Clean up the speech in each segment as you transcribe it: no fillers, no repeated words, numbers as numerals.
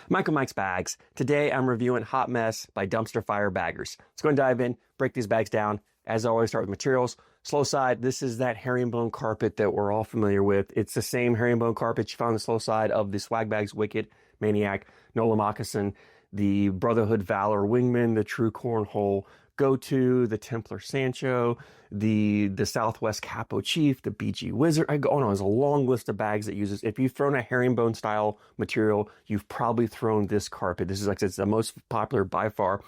Michael Mike's Bags. Today I'm reviewing Hot Mess by Dumpster Fire Baggers. Let's go and dive in, break these bags down. As always, start with materials. Slow side, this is that herringbone carpet that we're all familiar with. It's the same herringbone carpet you found on the slow side of the Swag Bags Wicked, Maniac, Nola Moccasin, the Brotherhood Valor Wingman, the True Cornhole Go-To, the Templar Sancho, the Southwest Capo Chief, the BG Wizard. I go on. There's a long list of bags that uses. If you've thrown a herringbone style material, you've probably thrown this carpet. This is like it's the most popular by far.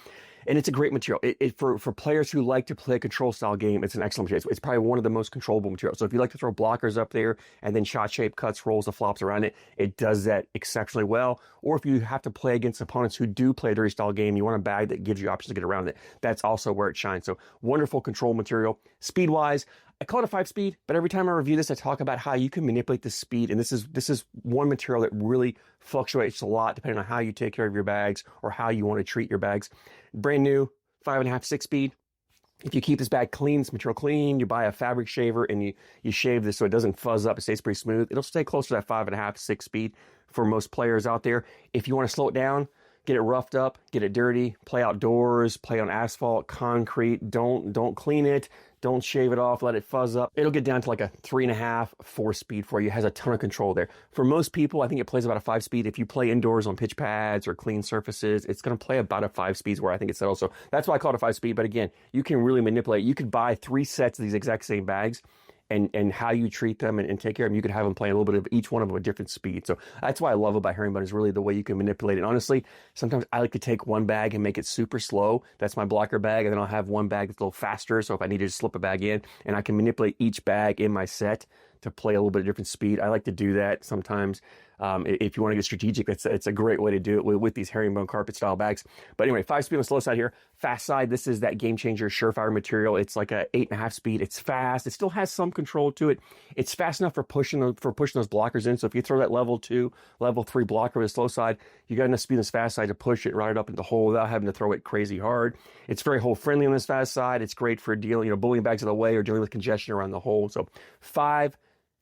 And it's a great material. For players who like to play a control style game, it's an excellent material. It's probably one of the most controllable materials. So if you like to throw blockers up there and then shot shape cuts, rolls, the flops around it, it does that exceptionally well. Or if you have to play against opponents who do play a dirty style game, you want a bag that gives you options to get around it. That's also where it shines. So wonderful control material. Speed wise, I call it a 5-speed, but every time I review this, I talk about how you can manipulate the speed. And this is one material that really fluctuates a lot depending on how you take care of your bags or how you want to treat your bags. Brand new, 5.5, 6-speed. If you keep this bag clean, this material clean, you buy a fabric shaver and you shave this so it doesn't fuzz up, it stays pretty smooth. It'll stay close to that 5.5, 6-speed for most players out there. If you want to slow it down, get it roughed up, get it dirty, play outdoors, play on asphalt, concrete, don't clean it. Don't shave it off, let it fuzz up. It'll get down to like a 3.5, 4-speed for you. It has a ton of control there. For most people, I think it plays about a 5-speed. If you play indoors on pitch pads or clean surfaces, it's going to play about a 5-speed where I think it's settles. So that's why I call it a 5-speed. But again, you can really manipulate. You could buy 3 sets of these exact same bags. And how you treat them and take care of them, you could have them play a little bit of each one of them a different speed. So that's why I love about herringbone is really the way you can manipulate it. Honestly, sometimes I like to take one bag and make it super slow. That's my blocker bag. And then I'll have one bag that's a little faster. So if I needed to slip a bag in, and I can manipulate each bag in my set to play a little bit of different speed. I like to do that sometimes. If you want to get strategic, it's a great way to do it with these herringbone carpet style bags. But anyway, 5-speed on the slow side here. Fast side, this is that game changer surefire material. It's like a 8.5 speed. It's fast. It still has some control to it. It's fast enough for pushing those blockers in. So if you throw that level 2, level 3 blocker with the slow side, you got enough speed on this fast side to push it right up into the hole without having to throw it crazy hard. It's very hole friendly on this fast side. It's great for dealing, bullying bags out of the way or dealing with congestion around the hole. So 5,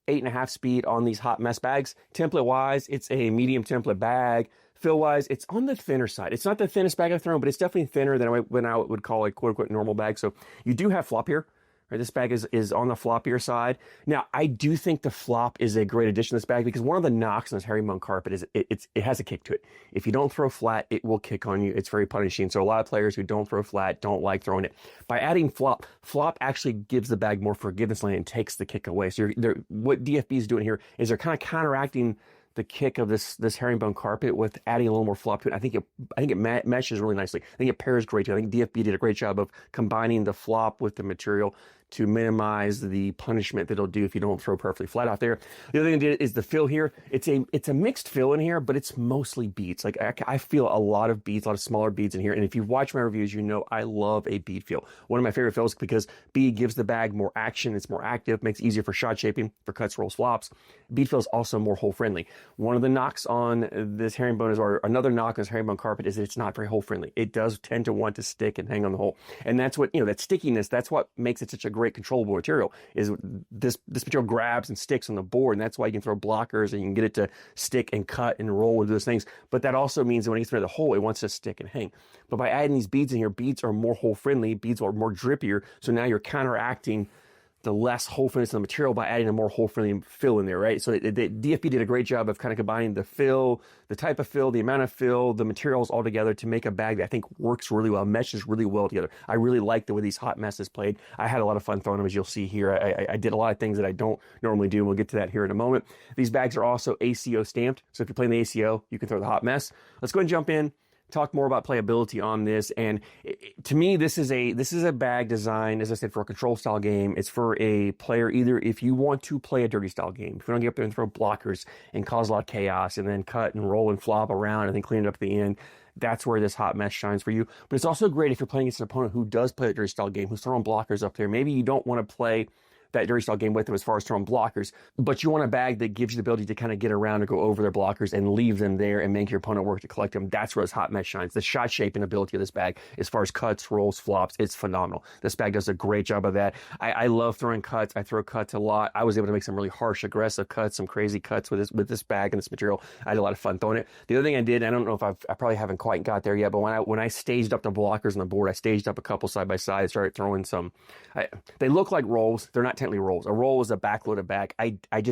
8.5 speed on these Hot Mess bags. Template wise, it's a medium template bag. Fill wise, it's on the thinner side. It's not the thinnest bag I've thrown, but it's definitely thinner than what I would call a quote unquote normal bag. So you do have flop here. Right, this bag is on the floppier side. Now, I do think the flop is a great addition to this bag because one of the knocks on this herringbone carpet is it has a kick to it. If you don't throw flat, it will kick on you. It's very punishing. So a lot of players who don't throw flat don't like throwing it. By adding flop actually gives the bag more forgiveness lane and takes the kick away. So what DFB is doing here is they're kind of counteracting the kick of this herringbone carpet with adding a little more flop to it. I think it meshes really nicely. I think it pairs great too. I think DFB did a great job of combining the flop with the material to minimize the punishment that it'll do if you don't throw perfectly flat out there. The other thing it did is the fill here. It's a mixed fill in here, but it's mostly beads. Like I feel a lot of beads, a lot of smaller beads in here. And if you've watched my reviews, you know I love a bead fill. One of my favorite fills because bead gives the bag more action. It's more active, makes it easier for shot shaping, for cuts, rolls, flops. Bead fill is also more hole friendly. One of the knocks on this herringbone or another knock on this herringbone carpet is that it's not very hole friendly. It does tend to want to stick and hang on the hole. And that's what, that stickiness, that's what makes it such a great controllable material is this material grabs and sticks on the board. And that's why you can throw blockers and you can get it to stick and cut and roll with those things. But that also means that when it gets through the hole, it wants to stick and hang. But by adding these beads in here, beads are more hole friendly. Beads are more drippier. So now you're counteracting the less hole friendliness of the material by adding a more hole friendly fill in there, right? So the DFB did a great job of kind of combining the fill, the type of fill, the amount of fill, the materials all together to make a bag that I think works really well, meshes really well together. I really like the way these Hot Messes played. I had a lot of fun throwing them, as you'll see here. I did a lot of things that I don't normally do. We'll get to that here in a moment. These bags are also ACO stamped. So if you're playing the ACO, you can throw the Hot Mess. Let's go and jump in. Talk more about playability on this. And to me, this is a bag designed, as I said, for a control style game. It's for a player, either if you want to play a dirty style game, if you want to get up there and throw blockers and cause a lot of chaos and then cut and roll and flop around and then clean it up at the end. That's where this Hot Mess shines for you. But it's also great if you're playing against an opponent who does play a dirty style game, who's throwing blockers up there. Maybe you don't want to play that dirty style game with them as far as throwing blockers, but you want a bag that gives you the ability to kind of get around and go over their blockers and leave them there and make your opponent work to collect them. That's where this hot mess shines. The shot shaping ability of this bag as far as cuts, rolls, flops, it's phenomenal. This bag does a great job of that. I love throwing cuts. I throw cuts a lot. I was able to make some really harsh, aggressive cuts, some crazy cuts with this bag and this material. I had a lot of fun throwing it. The other thing I did, I don't know if I probably haven't quite got there yet, but when I staged up the blockers on the board, I staged up a couple side by side. I started throwing some. They look like rolls. They're not technically rolls. A roll is a backloaded bag.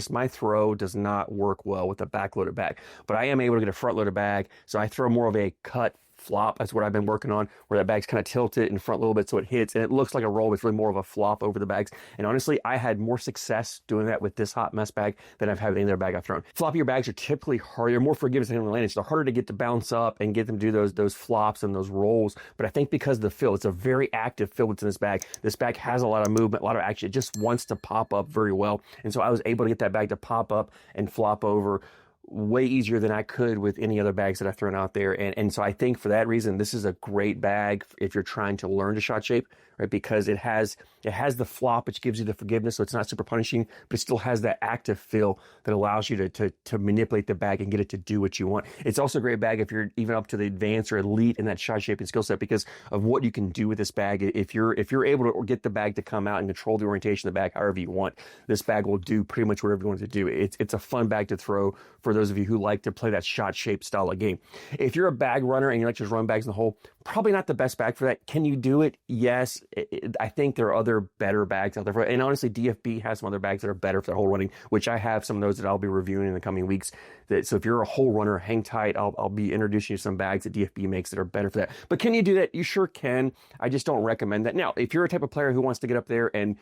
My throw does not work well with a backloaded bag, but I am able to get a front loaded bag. So I throw more of a cut flop. That's what I've been working on, where that bag's kind of tilted in front a little bit so it hits, and it looks like a roll, but it's really more of a flop over the bags. And honestly, I had more success doing that with this hot mess bag than I've had with any other bag I've thrown. Floppier bags are typically harder, more forgiving than landing, so they're harder to get to bounce up and get them to do those flops and those rolls. But I think because of the fill, it's a very active fill within this bag. This bag has a lot of movement, a lot of action. It just wants to pop up very well. And so I was able to get that bag to pop up and flop over way easier than I could with any other bags that I've thrown out there. And so I think for that reason, this is a great bag if you're trying to learn to shot shape, right? Because it has the flop, which gives you the forgiveness, so it's not super punishing, but it still has that active feel that allows you to manipulate the bag and get it to do what you want. It's also a great bag if you're even up to the advanced or elite in that shot shaping skill set because of what you can do with this bag. If you're able to get the bag to come out and control the orientation of the bag however you want, this bag will do pretty much whatever you want it to do. It's a fun bag to throw for those of you who like to play that shot shape style of game. If you're a bag runner and you like to just run bags in the hole, probably not the best bag for that. Can you do it? Yes. I think there are other better bags out there. And honestly, DFB has some other bags that are better for the hole running, which I have some of those that I'll be reviewing in the coming weeks. So if you're a hole runner, hang tight. I'll be introducing you to some bags that DFB makes that are better for that. But can you do that? You sure can. I just don't recommend that. Now, if you're a type of player who wants to get up there and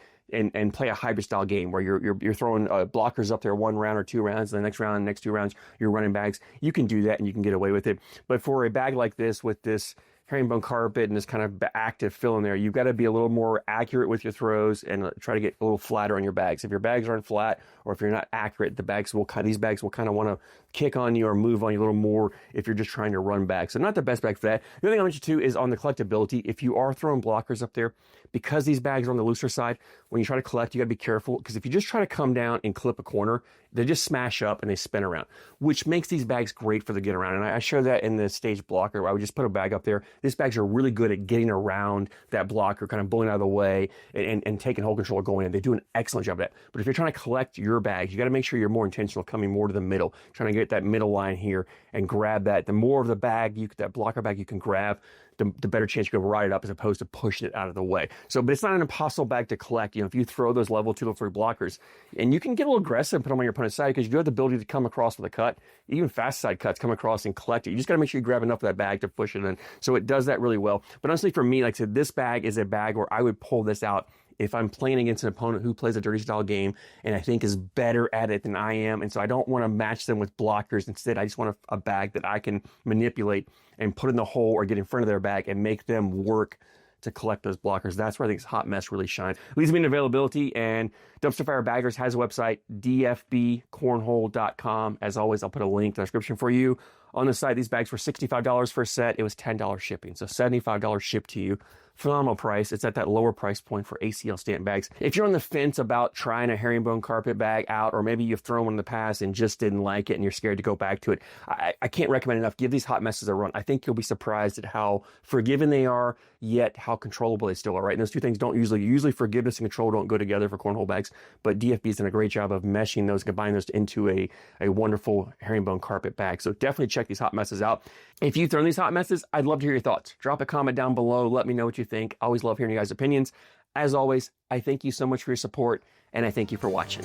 play a hybrid style game where you're throwing blockers up there 1 round or 2 rounds, the next round, the next 2 rounds, you're running bags, you can do that and you can get away with it. But for a bag like this with this herringbone carpet and this kind of active fill in there, you've got to be a little more accurate with your throws and try to get a little flatter on your bags. If your bags aren't flat or if you're not accurate, these bags will kind of want to kick on you or move on you a little more if you're just trying to run bags. So not the best bag for that. The other thing I want you to is on the collectability. If you are throwing blockers up there, because these bags are on the looser side, when you try to collect, you got to be careful because if you just try to come down and clip a corner, they just smash up and they spin around, which makes these bags great for the get around. And I show that in the stage blocker where I would just put a bag up there. These bags are really good at getting around that blocker, kind of pulling out of the way and taking hold control going in. They do an excellent job of that. But if you're trying to collect your bags, you got to make sure you're more intentional, coming more to the middle, trying to get that middle line here and grab that. The more of the bag, that blocker bag you can grab, the better chance you can ride it up as opposed to pushing it out of the way. So, but it's not an impossible bag to collect. If you throw those level 2, level 3 blockers, and you can get a little aggressive and put them on your opponent's side because you do have the ability to come across with a cut, even fast side cuts, come across and collect it. You just got to make sure you grab enough of that bag to push it in. So it does that really well. But honestly, for me, like I said, this bag is a bag where I would pull this out if I'm playing against an opponent who plays a dirty style game and I think is better at it than I am. And so I don't want to match them with blockers. Instead, I just want a bag that I can manipulate and put in the hole or get in front of their bag and make them work to collect those blockers. That's where I think this hot mess really shines. Leads me into availability, and Dumpster Fire Baggers has a website, dfbcornhole.com. As always, I'll put a link in the description for you. On the site, these bags were $65 for a set. It was $10 shipping, so $75 shipped to you. Phenomenal price. It's at that lower price point for ACL stamp bags. If you're on the fence about trying a herringbone carpet bag out, or maybe you've thrown one in the past and just didn't like it and you're scared to go back to it, I can't recommend enough. Give these hot messes a run. I think you'll be surprised at how forgiving they are, yet how controllable they still are, right? And those two things usually forgiveness and control don't go together for cornhole bags, but DFB's done a great job of meshing those, combining those into a wonderful herringbone carpet bag. So definitely check these hot messes out. If you've thrown these hot messes, I'd love to hear your thoughts. Drop a comment down below. Let me know what you think. I always love hearing you guys' opinions. As always, I thank you so much for your support, and I thank you for watching.